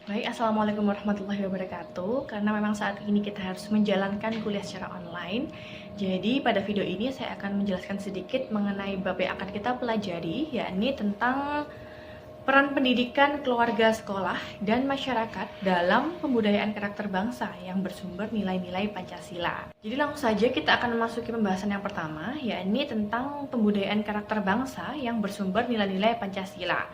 Baik, Assalamualaikum warahmatullahi wabarakatuh. Karena memang saat ini kita harus menjalankan kuliah secara online, jadi pada video ini saya akan menjelaskan sedikit mengenai bab yang akan kita pelajari, yakni tentang peran pendidikan keluarga, sekolah, dan masyarakat dalam pembudayaan karakter bangsa yang bersumber nilai-nilai Pancasila. Jadi langsung saja kita akan memasuki pembahasan yang pertama, yakni tentang pembudayaan karakter bangsa yang bersumber nilai-nilai Pancasila.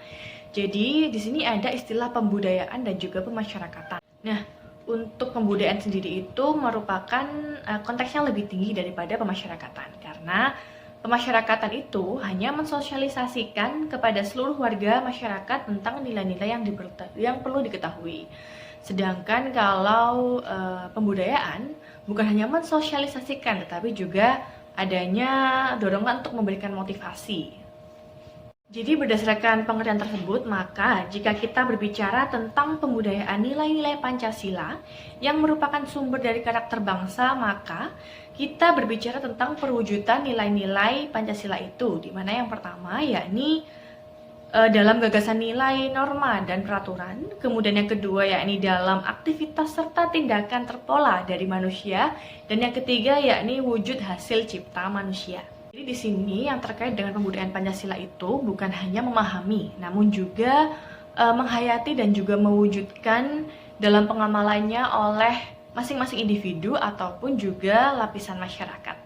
Jadi di sini ada istilah pembudayaan dan juga pemasyarakatan. Nah, untuk pembudayaan sendiri itu merupakan konteksnya lebih tinggi daripada pemasyarakatan, karena pemasyarakatan itu hanya mensosialisasikan kepada seluruh warga masyarakat tentang nilai-nilai yang perlu diketahui. Sedangkan kalau pembudayaan bukan hanya mensosialisasikan, tetapi juga adanya dorongan untuk memberikan motivasi. Jadi berdasarkan pengertian tersebut, maka jika kita berbicara tentang pembudayaan nilai-nilai Pancasila yang merupakan sumber dari karakter bangsa, maka kita berbicara tentang perwujudan nilai-nilai Pancasila itu, di mana yang pertama yakni dalam gagasan nilai, norma, dan peraturan. Kemudian yang kedua yakni dalam aktivitas serta tindakan terpola dari manusia, dan yang ketiga yakni wujud hasil cipta manusia. Jadi di sini yang terkait dengan pembudayaan Pancasila itu bukan hanya memahami, namun juga menghayati dan juga mewujudkan dalam pengamalannya oleh masing-masing individu ataupun juga lapisan masyarakat.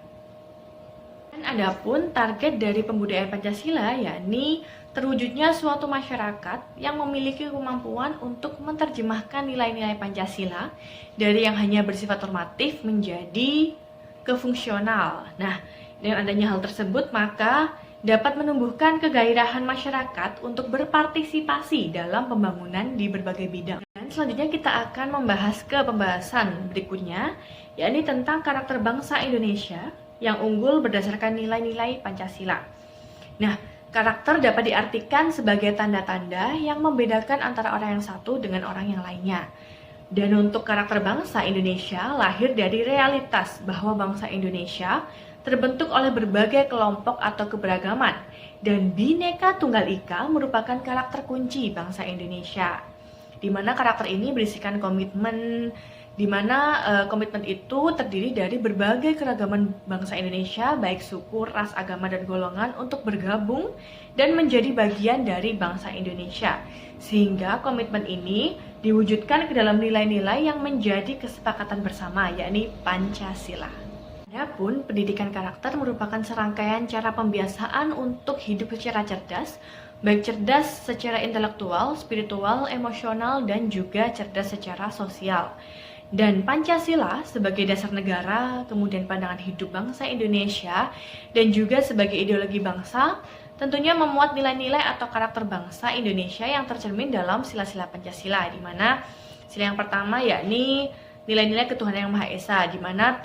Dan adapun target dari pembudayaan Pancasila yakni terwujudnya suatu masyarakat yang memiliki kemampuan untuk menerjemahkan nilai-nilai Pancasila dari yang hanya bersifat normatif menjadi kefungsional. Nah, dengan adanya hal tersebut, maka dapat menumbuhkan kegairahan masyarakat untuk berpartisipasi dalam pembangunan di berbagai bidang. Dan selanjutnya kita akan membahas ke pembahasan berikutnya, yakni tentang karakter bangsa Indonesia yang unggul berdasarkan nilai-nilai Pancasila. Nah, karakter dapat diartikan sebagai tanda-tanda yang membedakan antara orang yang satu dengan orang yang lainnya. Dan untuk karakter bangsa Indonesia lahir dari realitas bahwa bangsa Indonesia terbentuk oleh berbagai kelompok atau keberagaman, dan Bhinneka Tunggal Ika merupakan karakter kunci bangsa Indonesia, di mana karakter ini berisikan komitmen, di mana komitmen itu terdiri dari berbagai keragaman bangsa Indonesia, baik suku, ras, agama, dan golongan untuk bergabung dan menjadi bagian dari bangsa Indonesia, sehingga komitmen ini diwujudkan ke dalam nilai-nilai yang menjadi kesepakatan bersama, yakni Pancasila. Adapun pendidikan karakter merupakan serangkaian cara pembiasaan untuk hidup secara cerdas, baik cerdas secara intelektual, spiritual, emosional, dan juga cerdas secara sosial. Dan Pancasila sebagai dasar negara, kemudian pandangan hidup bangsa Indonesia, dan juga sebagai ideologi bangsa, tentunya memuat nilai-nilai atau karakter bangsa Indonesia yang tercermin dalam sila-sila Pancasila, di mana sila yang pertama yakni nilai-nilai ketuhanan yang Maha Esa, di mana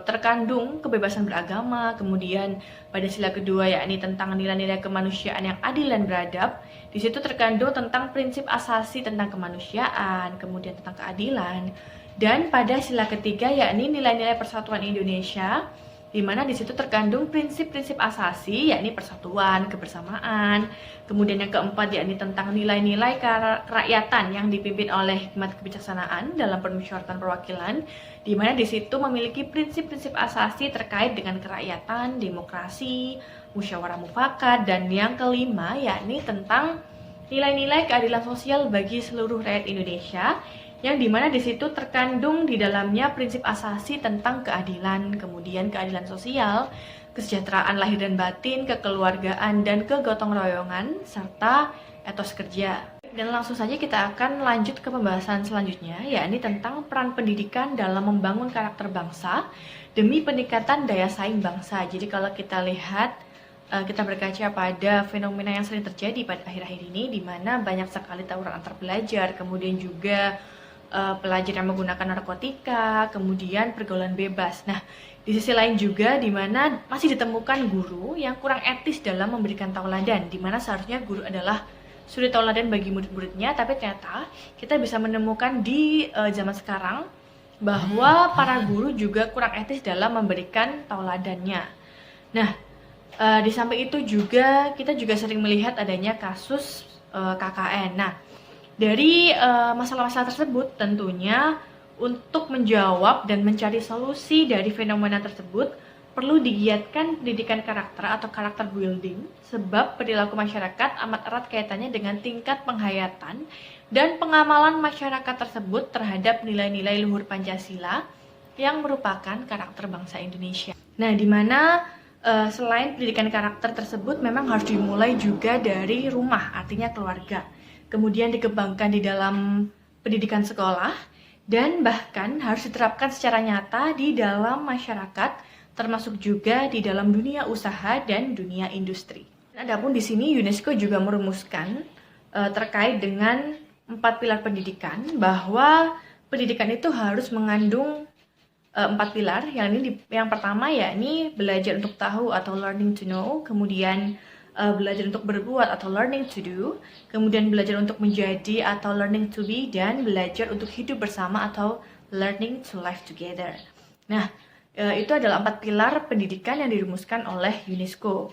terkandung kebebasan beragama. Kemudian pada sila kedua yakni tentang nilai-nilai kemanusiaan yang adil dan beradab. Di situ terkandung tentang prinsip asasi tentang kemanusiaan, kemudian tentang keadilan. Dan pada sila ketiga yakni nilai-nilai persatuan Indonesia, di mana di situ terkandung prinsip-prinsip asasi, yakni persatuan, kebersamaan. Kemudian yang keempat yakni tentang nilai-nilai kerakyatan yang dipimpin oleh hikmat kebijaksanaan dalam permusyawaratan perwakilan, di mana di situ memiliki prinsip-prinsip asasi terkait dengan kerakyatan, demokrasi, musyawarah mufakat, dan yang kelima yakni tentang nilai-nilai keadilan sosial bagi seluruh rakyat Indonesia, yang dimana di situ terkandung di dalamnya prinsip asasi tentang keadilan, kemudian keadilan sosial, kesejahteraan lahir dan batin, kekeluargaan, dan kegotong royongan, serta etos kerja. Dan langsung saja kita akan lanjut ke pembahasan selanjutnya, yakni tentang peran pendidikan dalam membangun karakter bangsa demi peningkatan daya saing bangsa. Jadi kalau kita lihat, kita berkaca pada fenomena yang sering terjadi pada akhir-akhir ini, di mana banyak sekali tawuran antar pelajar, kemudian juga pelajar yang menggunakan narkotika, kemudian pergaulan bebas. Nah, di sisi lain juga di mana masih ditemukan guru yang kurang etis dalam memberikan tauladan, di mana seharusnya guru adalah suri tauladan bagi murid-muridnya, tapi ternyata kita bisa menemukan di zaman sekarang bahwa para guru juga kurang etis dalam memberikan tauladannya. Nah, di samping itu juga kita juga sering melihat adanya kasus KKN. Nah, Dari masalah-masalah tersebut tentunya untuk menjawab dan mencari solusi dari fenomena tersebut perlu digiatkan pendidikan karakter atau karakter building, sebab perilaku masyarakat amat erat kaitannya dengan tingkat penghayatan dan pengamalan masyarakat tersebut terhadap nilai-nilai luhur Pancasila yang merupakan karakter bangsa Indonesia. Nah, di mana selain pendidikan karakter tersebut memang harus dimulai juga dari rumah, artinya keluarga. Kemudian dikembangkan di dalam pendidikan sekolah, dan bahkan harus diterapkan secara nyata di dalam masyarakat, termasuk juga di dalam dunia usaha dan dunia industri. Adapun di sini UNESCO juga merumuskan terkait dengan 4 pilar pendidikan, bahwa pendidikan itu harus mengandung 4 pilar. Yang pertama yakni belajar untuk tahu atau learning to know, kemudian belajar untuk berbuat atau learning to do, kemudian belajar untuk menjadi atau learning to be, dan belajar untuk hidup bersama atau learning to live together. Nah, itu adalah 4 pilar pendidikan yang dirumuskan oleh UNESCO.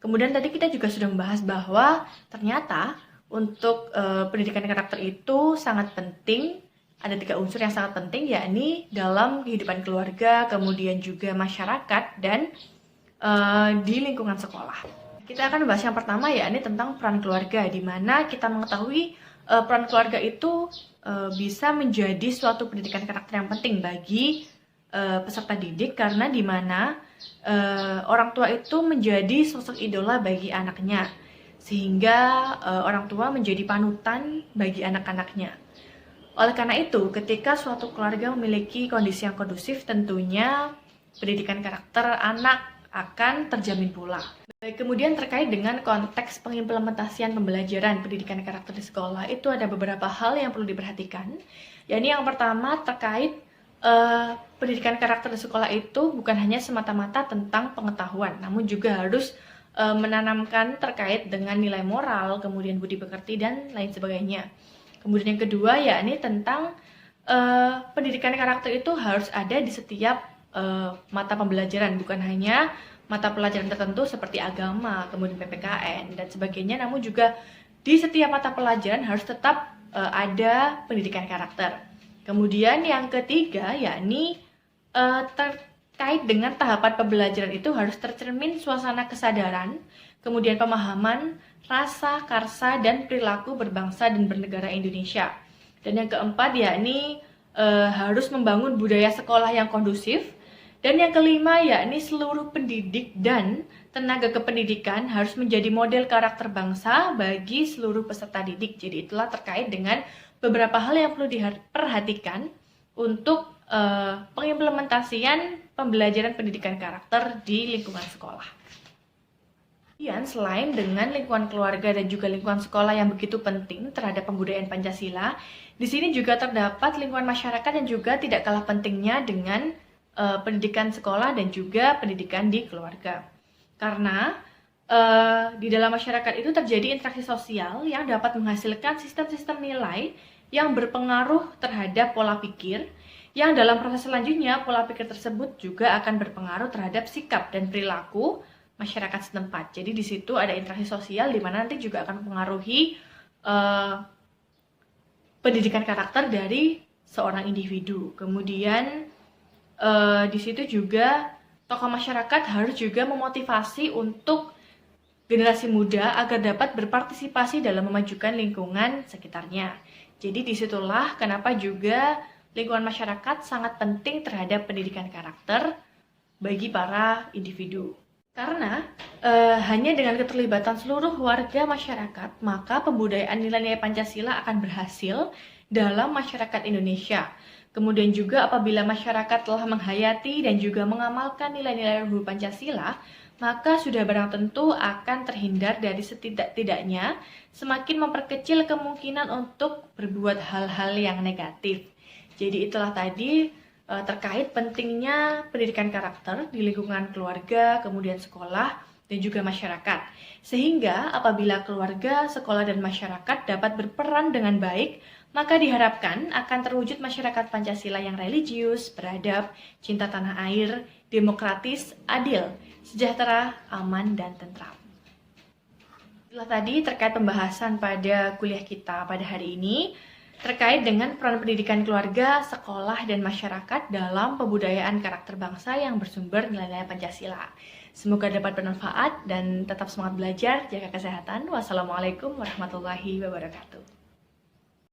Kemudian tadi kita juga sudah membahas bahwa ternyata untuk pendidikan karakter itu sangat penting. Ada 3 unsur yang sangat penting, yakni dalam kehidupan keluarga, kemudian juga masyarakat, dan di lingkungan sekolah. Kita akan membahas yang pertama, yakni tentang peran keluarga, di mana kita mengetahui peran keluarga itu bisa menjadi suatu pendidikan karakter yang penting bagi peserta didik, karena di mana orang tua itu menjadi sosok idola bagi anaknya, sehingga orang tua menjadi panutan bagi anak-anaknya. Oleh karena itu, ketika suatu keluarga memiliki kondisi yang kondusif, tentunya pendidikan karakter anak akan terjamin pula. Baik, kemudian terkait dengan konteks pengimplementasian pembelajaran pendidikan karakter di sekolah, itu ada beberapa hal yang perlu diperhatikan. Yakni yang pertama terkait pendidikan karakter di sekolah itu bukan hanya semata-mata tentang pengetahuan, namun juga harus menanamkan terkait dengan nilai moral, kemudian budi pekerti, dan lain sebagainya. Kemudian yang kedua yakni tentang pendidikan karakter itu harus ada di setiap mata pembelajaran, bukan hanya mata pelajaran tertentu seperti agama, kemudian PPKN, dan sebagainya, namun juga di setiap mata pelajaran harus tetap ada pendidikan karakter. Kemudian yang ketiga yakni terkait dengan tahapan pembelajaran itu harus tercermin suasana kesadaran, kemudian pemahaman, rasa, karsa, dan perilaku berbangsa dan bernegara Indonesia. Dan yang keempat yakni harus membangun budaya sekolah yang kondusif. Dan yang kelima yakni seluruh pendidik dan tenaga kependidikan harus menjadi model karakter bangsa bagi seluruh peserta didik. Jadi itulah terkait dengan beberapa hal yang perlu diperhatikan untuk pengimplementasian pembelajaran pendidikan karakter di lingkungan sekolah. Kemudian selain dengan lingkungan keluarga dan juga lingkungan sekolah yang begitu penting terhadap pembudayaan Pancasila, di sini juga terdapat lingkungan masyarakat yang juga tidak kalah pentingnya dengan pendidikan sekolah dan juga pendidikan di keluarga. Karena di dalam masyarakat itu terjadi interaksi sosial yang dapat menghasilkan sistem-sistem nilai yang berpengaruh terhadap pola pikir, yang dalam proses selanjutnya pola pikir tersebut juga akan berpengaruh terhadap sikap dan perilaku masyarakat setempat. Jadi di situ ada interaksi sosial di mana nanti juga akan mempengaruhi pendidikan karakter dari seorang individu. Kemudian di situ juga tokoh masyarakat harus juga memotivasi untuk generasi muda agar dapat berpartisipasi dalam memajukan lingkungan sekitarnya. Jadi disitulah kenapa juga lingkungan masyarakat sangat penting terhadap pendidikan karakter bagi para individu. Karena hanya dengan keterlibatan seluruh warga masyarakat, maka pembudayaan nilai-nilai Pancasila akan berhasil dalam masyarakat Indonesia. Kemudian juga apabila masyarakat telah menghayati dan juga mengamalkan nilai-nilai luhur Pancasila, maka sudah barang tentu akan terhindar dari setidak-tidaknya semakin memperkecil kemungkinan untuk berbuat hal-hal yang negatif. Jadi itulah tadi terkait pentingnya pendidikan karakter di lingkungan keluarga, kemudian sekolah, dan juga masyarakat. Sehingga apabila keluarga, sekolah, dan masyarakat dapat berperan dengan baik, maka diharapkan akan terwujud masyarakat Pancasila yang religius, beradab, cinta tanah air, demokratis, adil, sejahtera, aman, dan tentram. Itulah tadi terkait pembahasan pada kuliah kita pada hari ini terkait dengan peran pendidikan keluarga, sekolah, dan masyarakat dalam pembudayaan karakter bangsa yang bersumber nilai-nilai Pancasila. Semoga dapat bermanfaat dan tetap semangat belajar, jaga kesehatan. Wassalamualaikum warahmatullahi wabarakatuh.